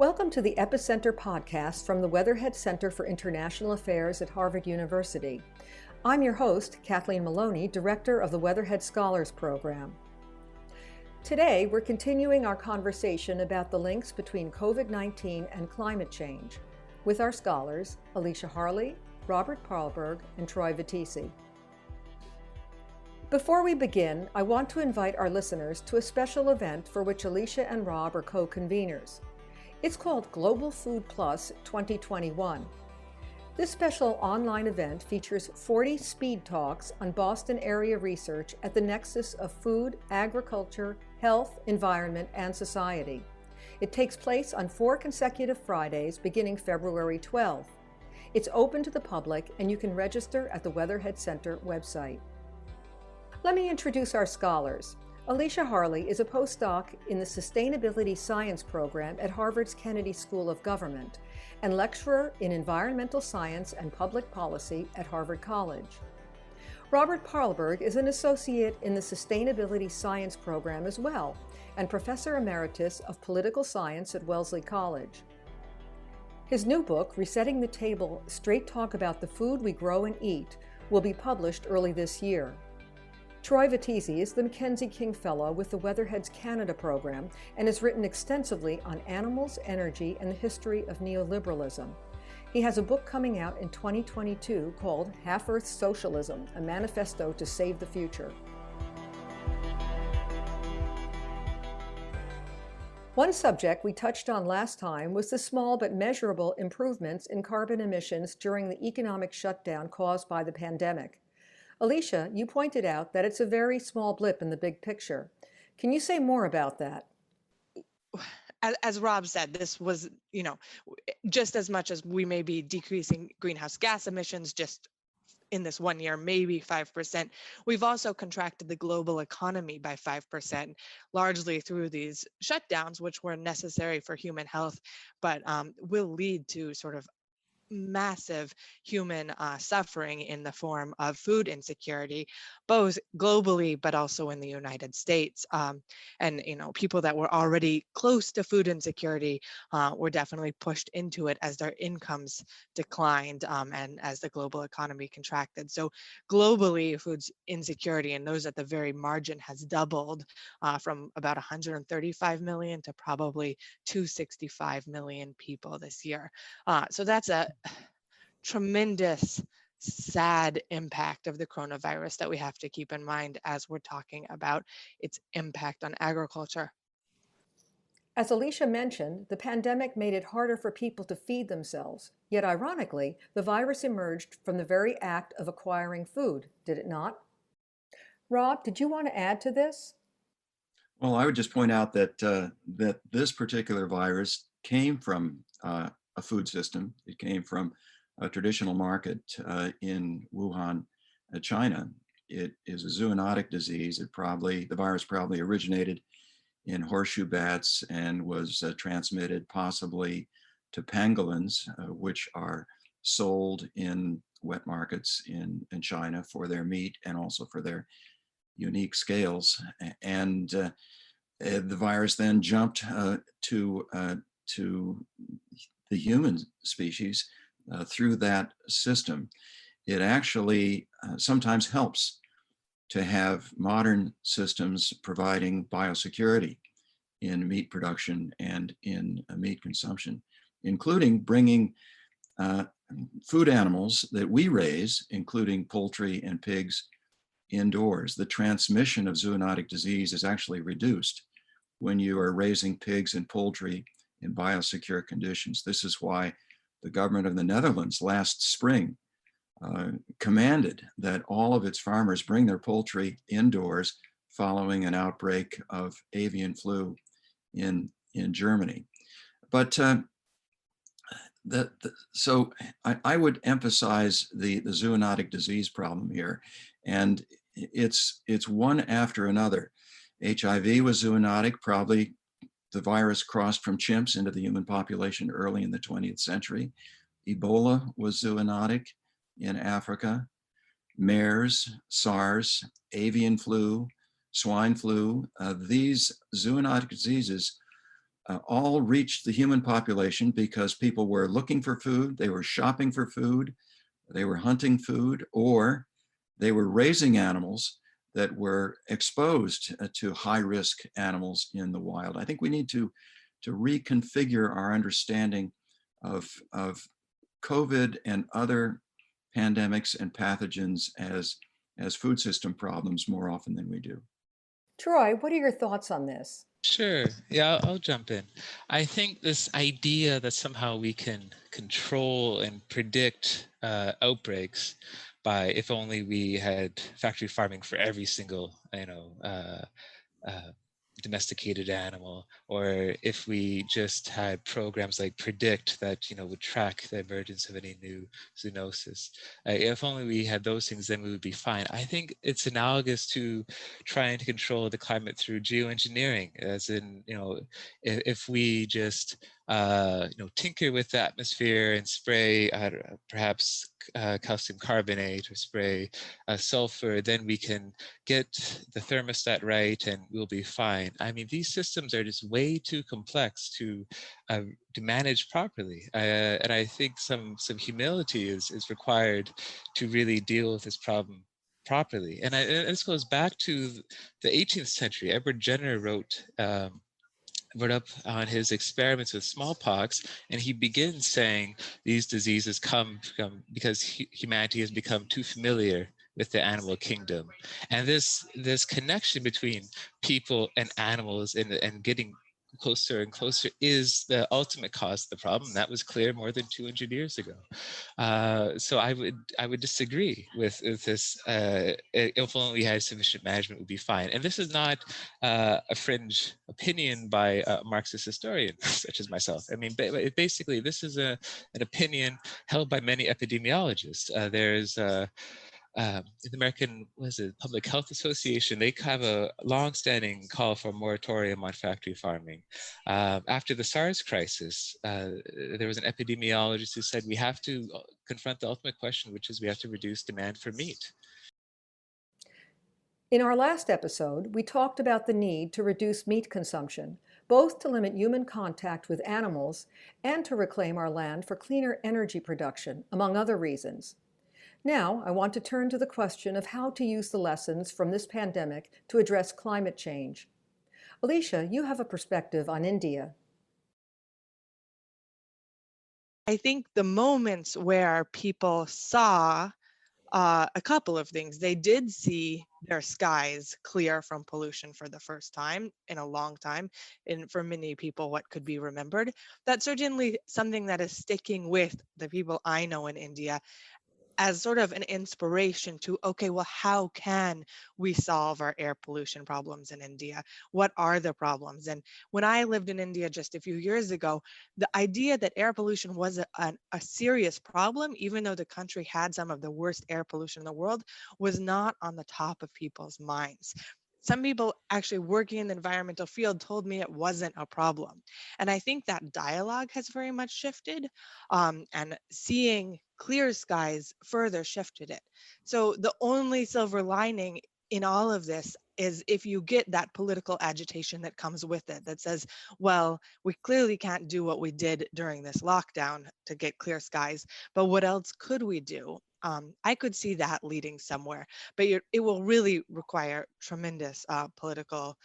Welcome to the Epicenter podcast from the Weatherhead Center for International Affairs at Harvard University. I'm your host, Kathleen Maloney, Director of the Weatherhead Scholars Program. Today, we're continuing our conversation about the links between COVID-19 and climate change with our scholars, Alicia Harley, Robert Paarlberg, and Troy Vettese. Before we begin, I want to invite our listeners to a special event for which Alicia and Rob are co-conveners. It's called Global Food Plus 2021. This special online event features 40 speed talks on Boston area research at the nexus of food, agriculture, health, environment, and society. It takes place on 4 consecutive Fridays beginning February 12th. It's open to the public and you can register at the Weatherhead Center website. Let me introduce our scholars. Alicia Harley is a postdoc in the Sustainability Science program at Harvard's Kennedy School of Government and lecturer in environmental science and public policy at Harvard College. Robert Paarlberg is an associate in the Sustainability Science program as well and professor emeritus of political science at Wellesley College. His new book, Resetting the Table: Straight Talk About the Food We Grow and Eat, will be published early this year. Troy Vettese is the Mackenzie King Fellow with the Weatherhead's Canada program and has written extensively on animals, energy, and the history of neoliberalism. He has a book coming out in 2022 called Half-Earth Socialism, a Manifesto to Save the Future. One subject we touched on last time was the small but measurable improvements in carbon emissions during the economic shutdown caused by the pandemic. Alicia, you pointed out that it's a very small blip in the big picture. Can you say more about that? As Rob said, this was, just as much as we may be decreasing greenhouse gas emissions just in this 1 year, maybe 5%, we've also contracted the global economy by 5%, largely through these shutdowns, which were necessary for human health, but will lead to sort of massive human suffering in the form of food insecurity, both globally but also in the United States. And people that were already close to food insecurity were definitely pushed into it as their incomes declined and as the global economy contracted. So globally, food insecurity and those at the very margin has doubled from about 135 million to probably 265 million people this year. So that's a tremendous, sad impact of the coronavirus that we have to keep in mind as we're talking about its impact on agriculture. As Alicia mentioned, the pandemic made it harder for people to feed themselves. Yet ironically, the virus emerged from the very act of acquiring food, did it not? Rob, did you want to add to this? Well, I would just point out that that this particular virus came from a food system. It came from a traditional market in Wuhan, China. It is a zoonotic disease. The virus probably originated in horseshoe bats and was transmitted possibly to pangolins, which are sold in wet markets in China for their meat and also for their unique scales. And the virus then jumped to the human species through that system. It actually sometimes helps to have modern systems providing biosecurity in meat production and in meat consumption, including bringing food animals that we raise, including poultry and pigs, indoors. The transmission of zoonotic disease is actually reduced when you are raising pigs and poultry in biosecure conditions. This is why the government of the Netherlands last spring commanded that all of its farmers bring their poultry indoors following an outbreak of avian flu in Germany. But so I would emphasize the zoonotic disease problem here, and it's one after another. HIV was zoonotic. Probably the virus crossed from chimps into the human population early in the 20th century. Ebola was zoonotic in Africa. MERS, SARS, avian flu, swine flu, these zoonotic diseases all reached the human population because people were looking for food, they were shopping for food, they were hunting food, or they were raising animals that were exposed to high-risk animals in the wild. I think we need to reconfigure our understanding of COVID and other pandemics and pathogens as food system problems more often than we do. Troy, what are your thoughts on this? Sure. Yeah, I'll jump in. I think this idea that somehow we can control and predict outbreaks by if only we had factory farming for every single, domesticated animal, or if we just had programs like Predict that would track the emergence of any new zoonosis. If only we had those things, then we would be fine. I think it's analogous to trying to control the climate through geoengineering, as in if we just tinker with the atmosphere and spray perhaps calcium carbonate or spray sulfur, then we can get the thermostat right and we'll be fine. I mean, these systems are just way too complex to manage properly. And I think some humility is required to really deal with this problem properly. And this goes back to the 18th century. Edward Jenner wrote up on his experiments with smallpox, and he begins saying these diseases come because humanity has become too familiar with the animal kingdom. And this connection between people and animals and getting closer and closer is the ultimate cause of the problem. That was clear more than 200 years ago. So I would disagree with this. If only we had sufficient management, would be fine. And this is not a fringe opinion by a Marxist historian such as myself. I mean, basically, this is an opinion held by many epidemiologists. There's the American Public Health Association. They have a long-standing call for a moratorium on factory farming. After the SARS crisis, there was an epidemiologist who said we have to confront the ultimate question, which is we have to reduce demand for meat. In our last episode, we talked about the need to reduce meat consumption, both to limit human contact with animals and to reclaim our land for cleaner energy production, among other reasons. Now, I want to turn to the question of how to use the lessons from this pandemic to address climate change. Alicia, you have a perspective on India. I think the moments where people saw a couple of things. They did see their skies clear from pollution for the first time in a long time. And for many people, what could be remembered. That's certainly something that is sticking with the people I know in India as sort of an inspiration to, okay, well, how can we solve our air pollution problems in India? What are the problems? And when I lived in India just a few years ago, the idea that air pollution was a serious problem, even though the country had some of the worst air pollution in the world, was not on the top of people's minds. Some people actually working in the environmental field told me it wasn't a problem. And I think that dialogue has very much shifted, and seeing clear skies further shifted it. So the only silver lining in all of this is if you get that political agitation that comes with it, that says, well, we clearly can't do what we did during this lockdown to get clear skies, but what else could we do? I could see that leading somewhere, but it will really require tremendous political,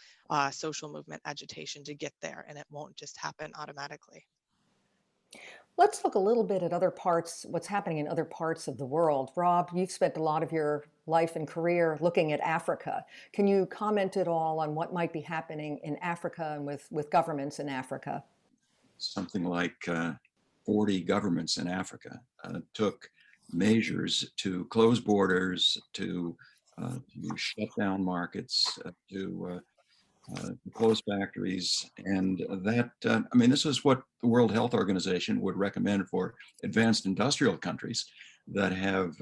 social movement agitation to get there, and it won't just happen automatically. Let's look a little bit at other parts, what's happening in other parts of the world. Rob, you've spent a lot of your life and career looking at Africa. Can you comment at all on what might be happening in Africa and with governments in Africa? Something like 40 governments in Africa took measures to close borders, to shut down markets, to close factories. And that, I mean, this is what the World Health Organization would recommend for advanced industrial countries that have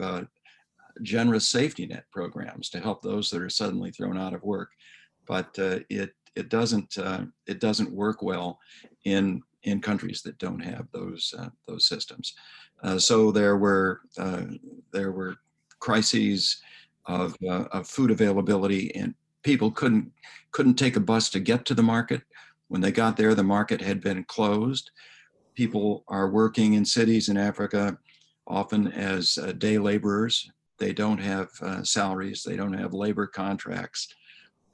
generous safety net programs to help those that are suddenly thrown out of work. But it doesn't work well in countries that don't have those systems. So there were crises of food availability, and people couldn't take a bus to get to the market When they got there, the market had been closed. People are working in cities in Africa, often as day laborers. They don't have salaries. They don't have labor contracts.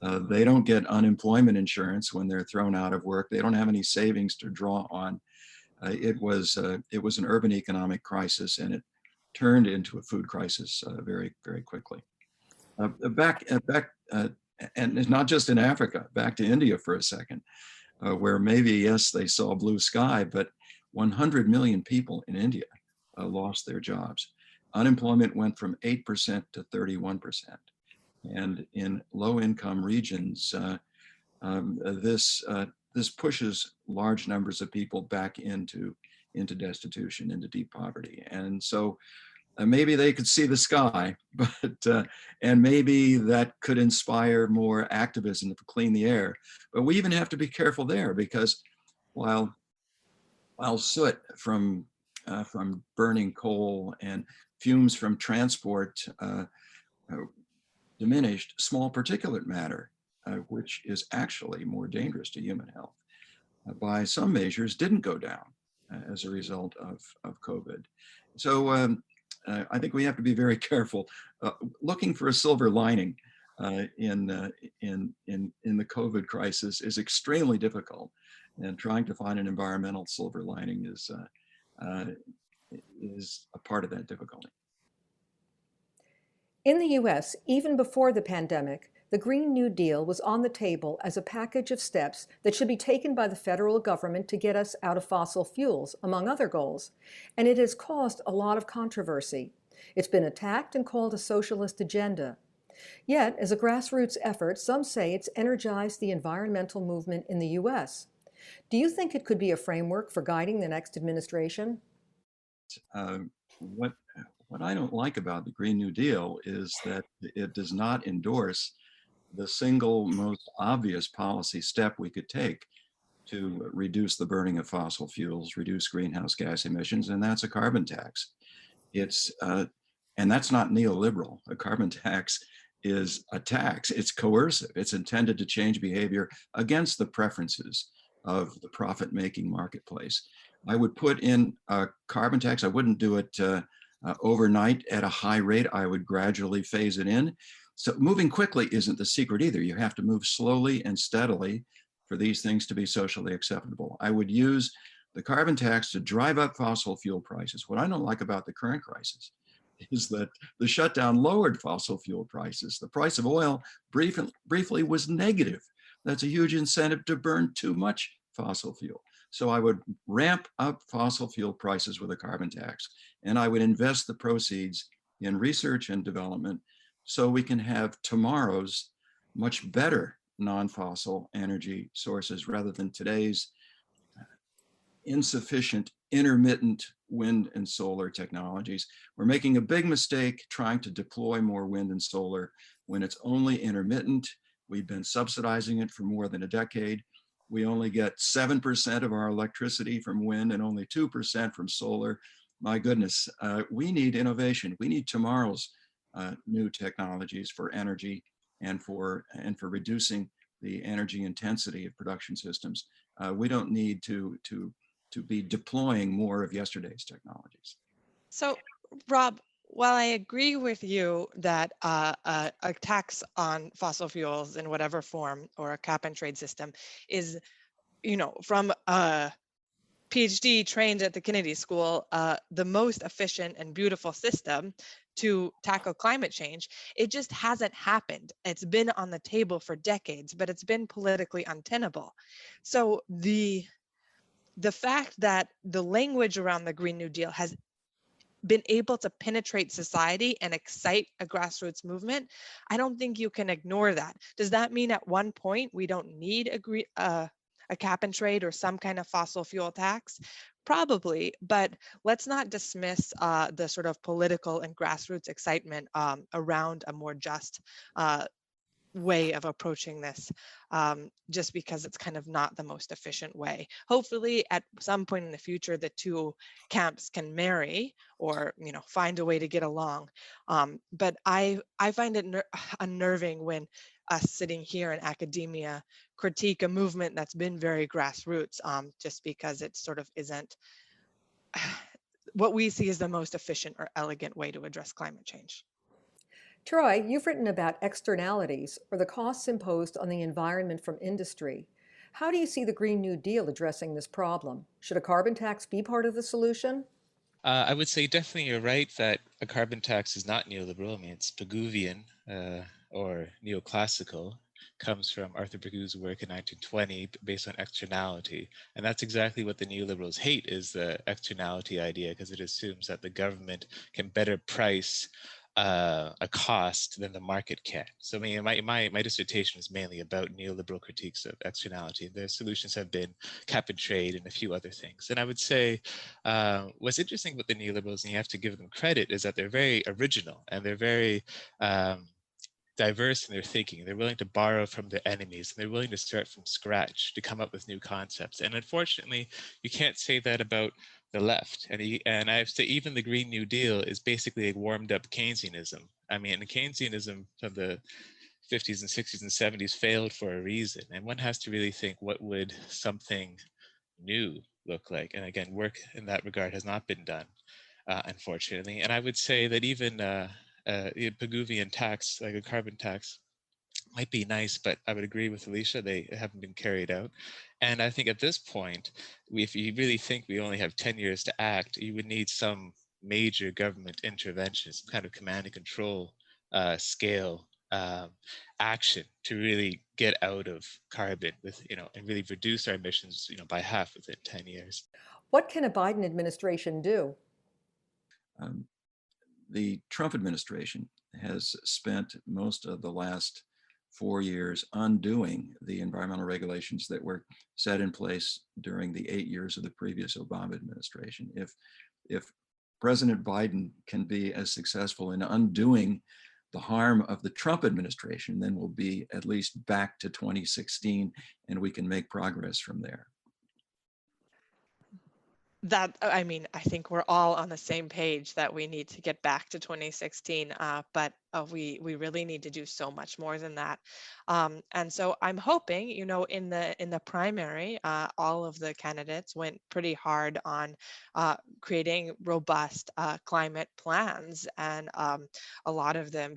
They don't get unemployment insurance when they're thrown out of work. They don't have any savings to draw on. It was an urban economic crisis, and it turned into a food crisis very, very quickly. And it's not just in Africa, back to India for a second, where maybe, yes, they saw blue sky, but 100 million people in India lost their jobs. Unemployment went from 8% to 31%. And in low-income regions, this pushes large numbers of people back into destitution, into deep poverty. And so maybe they could see the sky, but and maybe that could inspire more activism to clean the air. But we even have to be careful there, because while soot from burning coal and fumes from transport diminished, small particulate matter, which is actually more dangerous to human health, by some measures didn't go down as a result of COVID. So I think we have to be very careful. Looking for a silver lining in the COVID crisis is extremely difficult, and trying to find an environmental silver lining is a part of that difficulty. In the US, even before the pandemic, the Green New Deal was on the table as a package of steps that should be taken by the federal government to get us out of fossil fuels, among other goals. And it has caused a lot of controversy. It's been attacked and called a socialist agenda. Yet, as a grassroots effort, some say it's energized the environmental movement in the US. Do you think it could be a framework for guiding the next administration? What I don't like about the Green New Deal is that it does not endorse the single most obvious policy step we could take to reduce the burning of fossil fuels, reduce greenhouse gas emissions, and that's a carbon tax. And that's not neoliberal. A carbon tax is a tax. It's coercive. It's intended to change behavior against the preferences of the profit-making marketplace. I would put in a carbon tax. I wouldn't do it overnight at a high rate. I would gradually phase it in. So moving quickly isn't the secret either. You have to move slowly and steadily for these things to be socially acceptable. I would use the carbon tax to drive up fossil fuel prices. What I don't like about the current crisis is that the shutdown lowered fossil fuel prices. The price of oil briefly was negative. That's a huge incentive to burn too much fossil fuel. So I would ramp up fossil fuel prices with a carbon tax, and I would invest the proceeds in research and development so we can have tomorrow's much better non-fossil energy sources rather than today's insufficient intermittent wind and solar technologies. We're making a big mistake trying to deploy more wind and solar when it's only intermittent. We've been subsidizing it for more than a decade. We only get 7% of our electricity from wind and only 2% from solar. My goodness, we need innovation. We need tomorrow's new technologies for energy and for reducing the energy intensity of production systems. We don't need to be deploying more of yesterday's technologies. So, Rob, while I agree with you that a tax on fossil fuels in whatever form or a cap and trade system is, from a PhD trained at the Kennedy School, the most efficient and beautiful system to tackle climate change, it just hasn't happened. It's been on the table for decades, but it's been politically untenable. So the fact that the language around the Green New Deal has been able to penetrate society and excite a grassroots movement, I don't think you can ignore that. Does that mean at one point we don't need a cap and trade or some kind of fossil fuel tax? Probably, but let's not dismiss the sort of political and grassroots excitement around a more just way of approaching this, just because it's kind of not the most efficient way. Hopefully at some point in the future, the two camps can marry or, find a way to get along. But I find it unnerving when us sitting here in academia critique a movement that's been very grassroots, just because it sort of isn't what we see as the most efficient or elegant way to address climate change. Troy, you've written about externalities, or the costs imposed on the environment from industry. How do you see the Green New Deal addressing this problem? Should a carbon tax be part of the solution? I would say definitely you're right that a carbon tax is not neoliberal. I mean, it's Pigouvian or neoclassical, comes from Arthur Pigou's work in 1920 based on externality. And that's exactly what the neoliberals hate, is the externality idea, because it assumes that the government can better price a cost than the market can. So I mean, my dissertation is mainly about neoliberal critiques of externality. The solutions have been cap and trade and a few other things. And I would say what's interesting about the neoliberals, and you have to give them credit, is that they're very original and they're very diverse in their thinking. They're willing to borrow from their enemies, and they're willing to start from scratch to come up with new concepts. And unfortunately, you can't say that about the left. And I have to say, even the Green New Deal is basically a warmed up Keynesianism. I mean, Keynesianism from the 50s and 60s and 70s failed for a reason. And one has to really think, what would something new look like? And again, work in that regard has not been done, unfortunately. And I would say that even a Pigouvian tax, like a carbon tax, might be nice, but I would agree with Alicia, they haven't been carried out. And I think at this point, if you really think we only have 10 years to act, you would need some major government intervention, some kind of command and control scale action to really get out of carbon with, and really reduce our emissions, by half within 10 years. What can a Biden administration do? The Trump administration has spent most of the last 4 years undoing the environmental regulations that were set in place during the 8 years of the previous Obama administration. If President Biden can be as successful in undoing the harm of the Trump administration, then we'll be at least back to 2016 and we can make progress from there. I mean, I think we're all on the same page that we need to get back to 2016, but we really need to do so much more than that. And so I'm hoping, in the primary, all of the candidates went pretty hard on creating robust climate plans, and a lot of them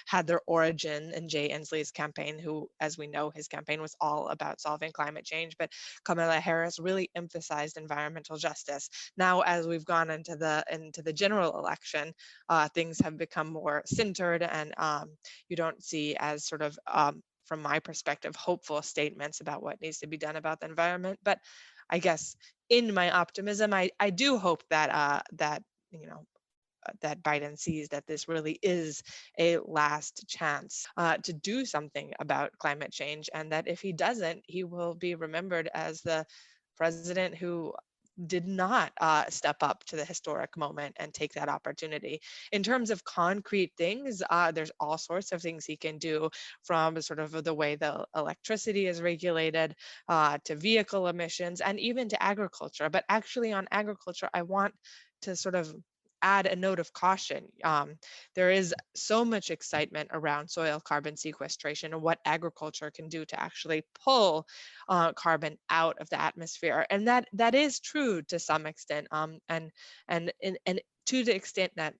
had their origin in Jay Inslee's campaign, who, as we know, his campaign was all about solving climate change, but Kamala Harris really emphasized environmental justice. Now, as we've gone into the general election, things have become more centered, and you don't see as sort of, from my perspective, hopeful statements about what needs to be done about the environment. But I guess in my optimism, I do hope that that Biden sees that this really is a last chance to do something about climate change, and that if he doesn't, he will be remembered as the president who did not step up to the historic moment and take that opportunity. In terms of concrete things, there's all sorts of things he can do, from sort of the way the electricity is regulated to vehicle emissions and even to agriculture. But actually on agriculture, I want to sort of add a note of caution. There is so much excitement around soil carbon sequestration and what agriculture can do to actually pull carbon out of the atmosphere, and that is true to some extent. And to the extent that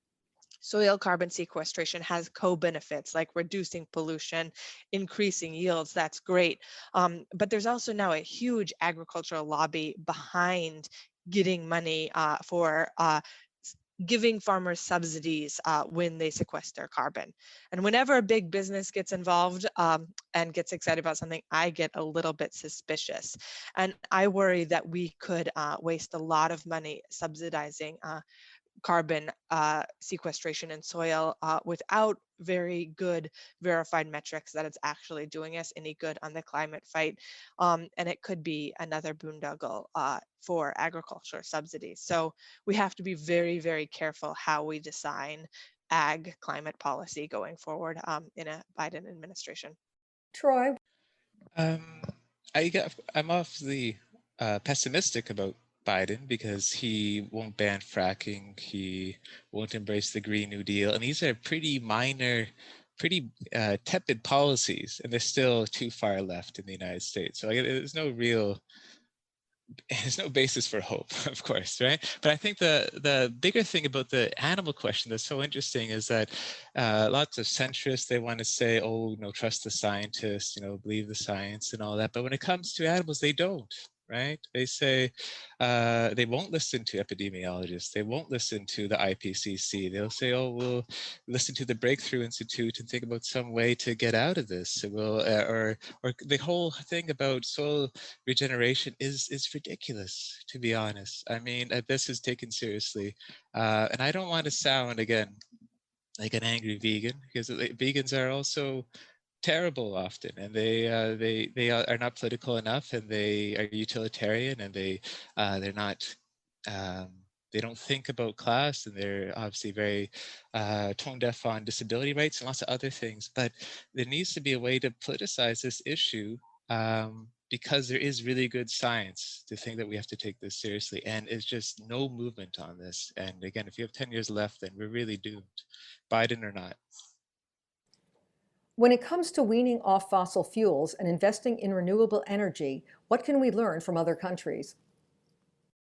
soil carbon sequestration has co-benefits like reducing pollution, increasing yields, that's great. But there's also now a huge agricultural lobby behind getting money for giving farmers subsidies when they sequester carbon. And whenever a big business gets involved and gets excited about something, I get a little bit suspicious. And I worry that we could waste a lot of money subsidizing carbon sequestration in soil without very good verified metrics that it's actually doing us any good on the climate fight. And it could be another boondoggle for agriculture subsidies. So we have to be very, very careful how we design ag climate policy going forward in a Biden administration. Troy? I'm awfully pessimistic about Biden because he won't ban fracking, he won't embrace the Green New Deal, and these are pretty minor pretty tepid policies, and they're still too far left in the United States. So there's no basis for hope, of course, right? But I think the bigger thing about the animal question that's so interesting is that lots of centrists, they want to say, oh, trust the scientists, believe the science and all that. But when it comes to animals, they don't, right? They say they won't listen to epidemiologists. They won't listen to the IPCC. They'll say, oh, we'll listen to the Breakthrough Institute and think about some way to get out of this. Or the whole thing about soil regeneration is ridiculous, to be honest. I mean, this is taken seriously. And I don't want to sound, again, like an angry vegan, because vegans are also terrible often, and they are not political enough, and they are utilitarian, and they're not they don't think about class, and they're obviously very tone deaf on disability rights and lots of other things. But there needs to be a way to politicize this issue, because there is really good science to think that we have to take this seriously, and it's just no movement on this. And again, if you have 10 years left, then we're really doomed, Biden or not. When it comes to weaning off fossil fuels and investing in renewable energy, what can we learn from other countries?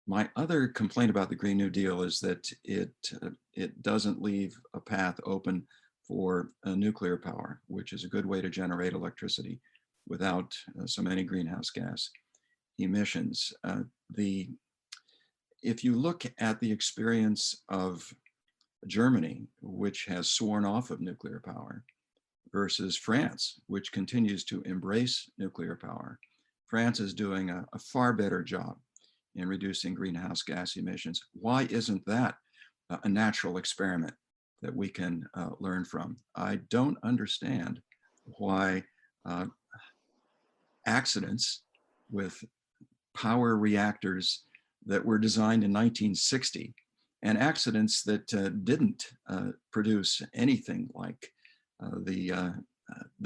My other complaint about the Green New Deal is that it doesn't leave a path open for nuclear power, which is a good way to generate electricity without so many greenhouse gas emissions. If you look at the experience of Germany, which has sworn off of nuclear power, versus France, which continues to embrace nuclear power, France is doing a far better job in reducing greenhouse gas emissions. Why isn't that a natural experiment that we can learn from? I don't understand why accidents with power reactors that were designed in 1960 and accidents that didn't produce anything like the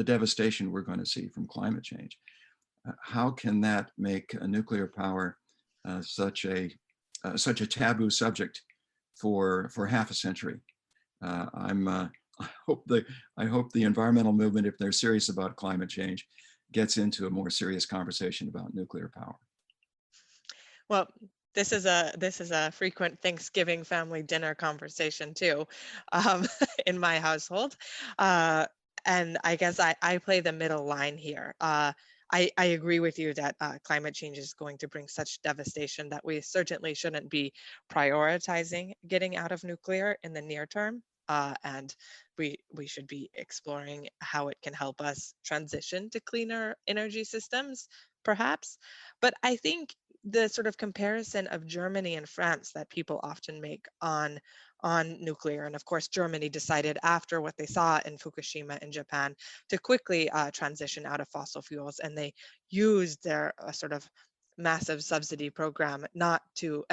devastation we're going to see from climate change. How can that make nuclear power such a taboo subject for half a century? I hope the environmental movement, if they're serious about climate change, gets into a more serious conversation about nuclear power. Well, this is a frequent Thanksgiving family dinner conversation too, in my household. And I guess I play the middle line here. I agree with you that climate change is going to bring such devastation that we certainly shouldn't be prioritizing getting out of nuclear in the near term. And we should be exploring how it can help us transition to cleaner energy systems, perhaps. But I think the sort of comparison of Germany and France that people often make on nuclear, and of course Germany decided after what they saw in Fukushima in Japan to quickly transition out of fossil fuels, and they used their sort of massive subsidy program to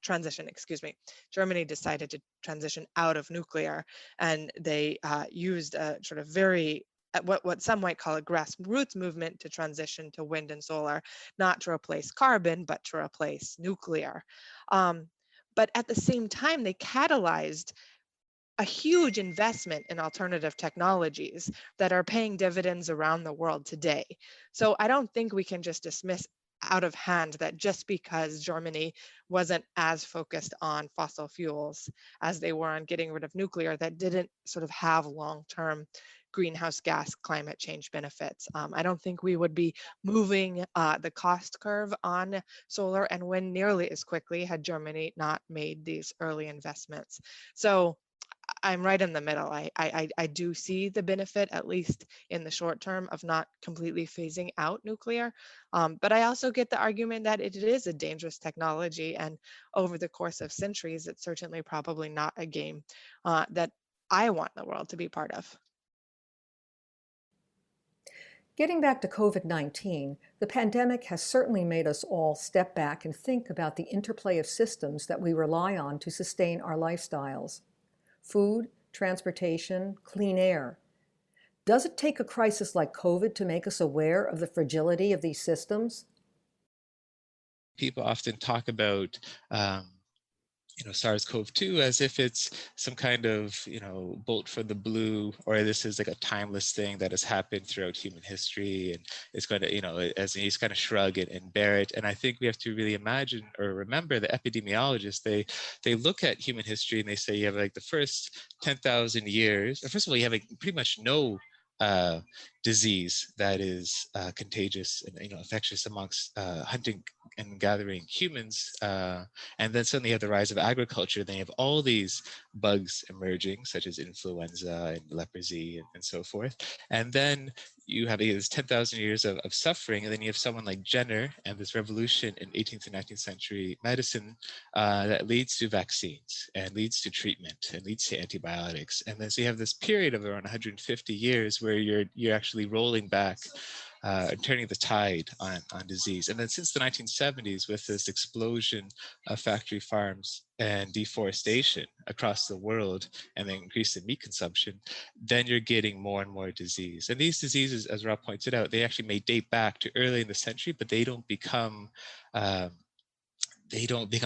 transition, excuse me. Germany decided to transition out of nuclear, and they used a sort of very what some might call a grassroots movement to transition to wind and solar, not to replace carbon, but to replace nuclear. But at the same time, they catalyzed a huge investment in alternative technologies that are paying dividends around the world today. So I don't think we can just dismiss out of hand that just because Germany wasn't as focused on fossil fuels as they were on getting rid of nuclear, that didn't sort of have long-term greenhouse gas climate change benefits. I don't think we would be moving the cost curve on solar and wind nearly as quickly had Germany not made these early investments. So I'm right in the middle. I do see the benefit, at least in the short term, of not completely phasing out nuclear. But I also get the argument that it is a dangerous technology, and over the course of centuries, it's certainly probably not a game that I want the world to be part of. Getting back to COVID-19, the pandemic has certainly made us all step back and think about the interplay of systems that we rely on to sustain our lifestyles. Food, transportation, clean air. Does it take a crisis like COVID to make us aware of the fragility of these systems? People often talk about SARS-CoV-2 as if it's some kind of, bolt from the blue, or this is like a timeless thing that has happened throughout human history, and it's going to, as you just kind of shrug it and bear it. And I think we have to really imagine or remember the epidemiologists, they look at human history and they say you have like the first 10,000 years, or first of all, you have like pretty much no disease that is contagious and infectious amongst hunting and gathering humans, and then suddenly you have the rise of agriculture. Then you have all these bugs emerging, such as influenza and leprosy and so forth. And then you have this 10,000 years of suffering, and then you have someone like Jenner and this revolution in 18th and 19th century medicine that leads to vaccines and leads to treatment and leads to antibiotics. And then so you have this period of around 150 years where you're actually rolling back and turning the tide on disease. And then since the 1970s, with this explosion of factory farms and deforestation across the world and the increase in meat consumption, then you're getting more and more disease. And these diseases, as Rob pointed out, they actually may date back to early in the century, but they don't become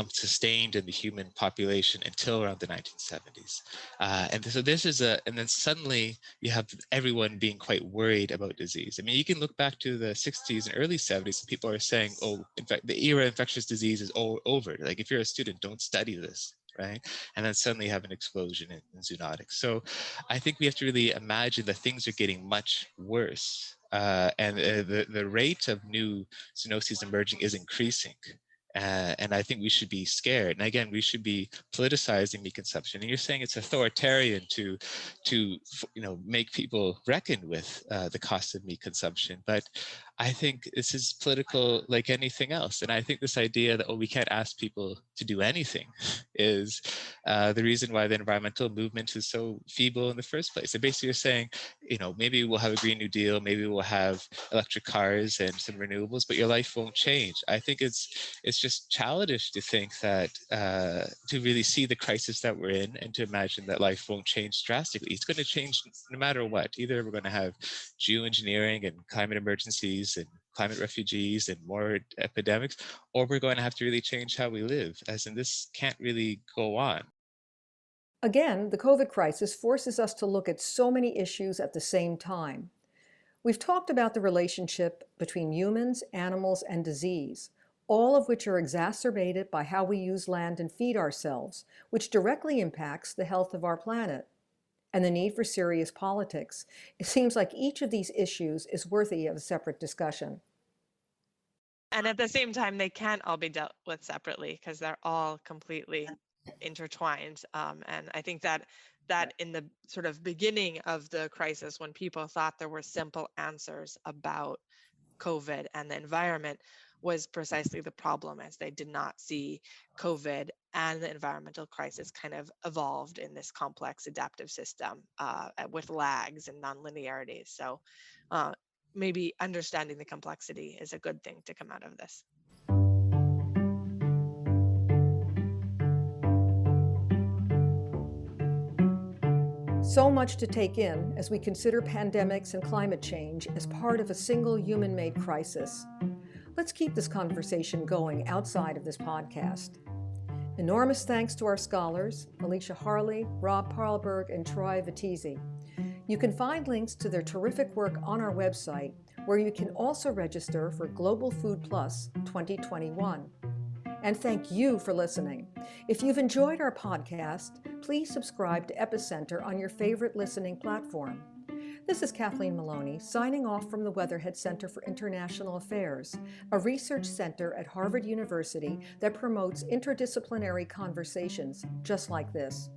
sustained in the human population until around the 1970s. And so this is and then suddenly you have everyone being quite worried about disease. I mean, you can look back to the 60s and early 70s, and people are saying, oh, in fact, the era of infectious disease is over. Like, if you're a student, don't study this, right? And then suddenly you have an explosion in zoonotics. So I think we have to really imagine that things are getting much worse. And the rate of new zoonoses emerging is increasing. And I think we should be scared. And again, we should be politicizing meat consumption. And you're saying it's authoritarian to make people reckon with the cost of meat consumption. But I think this is political like anything else. And I think this idea that, we can't ask people to do anything is the reason why the environmental movement is so feeble in the first place. And basically you're saying, maybe we'll have a Green New Deal, maybe we'll have electric cars and some renewables, but your life won't change. I think it's just childish to think that, to really see the crisis that we're in and to imagine that life won't change drastically. It's going to change no matter what. Either we're going to have geoengineering and climate emergencies and climate refugees and more epidemics, or we're going to have to really change how we live, as in this can't really go on. Again, the COVID crisis forces us to look at so many issues at the same time. We've talked about the relationship between humans, animals, and disease, all of which are exacerbated by how we use land and feed ourselves, which directly impacts the health of our planet. And the need for serious politics. It seems like each of these issues is worthy of a separate discussion. And at the same time, they can't all be dealt with separately because they're all completely intertwined. And I think that in the sort of beginning of the crisis, when people thought there were simple answers about COVID and the environment, was precisely the problem, as they did not see COVID and the environmental crisis kind of evolved in this complex adaptive system with lags and nonlinearities. So maybe understanding the complexity is a good thing to come out of this. So much to take in as we consider pandemics and climate change as part of a single human-made crisis. Let's keep this conversation going outside of this podcast. Enormous thanks to our scholars, Alicia Harley, Rob Paarlberg, and Troy Vettese. You can find links to their terrific work on our website, where you can also register for Global Food Plus 2021. And thank you for listening. If you've enjoyed our podcast, please subscribe to Epicenter on your favorite listening platform. This is Kathleen Maloney, signing off from the Weatherhead Center for International Affairs, a research center at Harvard University that promotes interdisciplinary conversations just like this.